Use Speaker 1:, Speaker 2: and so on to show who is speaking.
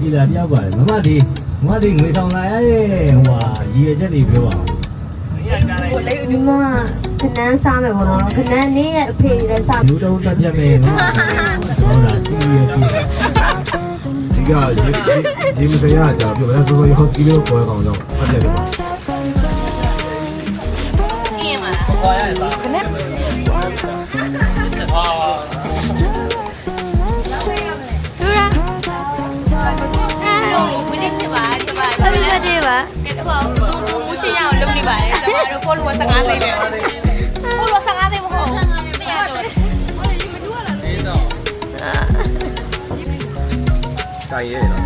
Speaker 1: ကြည်လာတယောက်ပါတယ်မမဒီငွေဆောင်လာရတဲ့ဟိုဟာရည်ရချက်တွေပြောပါဦး
Speaker 2: ဒီမှာခဏန်းစားမယ်ပေါ့နော်ခဏန်းနေ့ရဲ့အဖေလည်းစား
Speaker 1: လူတော်တက်ပြတ်မယ်ဟုတ်လားစီးရစီး
Speaker 3: ဒီကရေမတရားကြပြောလဲဆိုရောကီလိုပေါ်ကောင်ကြောင့်အတက်တယ်ပါ
Speaker 4: အေးမှာဟောရတယ်ပါခနဲ့ဟာဝိနည်းစပါဒီပါဘာလဲတဲ့ပါကဲတော့ဘိုးရှိရအောင်လုပ်နေပါတယ်ကျွန်တော်တို့ follow 15သိန်းနဲ့ follow 15သိန်းမဟုတ်ဘူးတရားတော့
Speaker 3: တိုင်ရဲနော်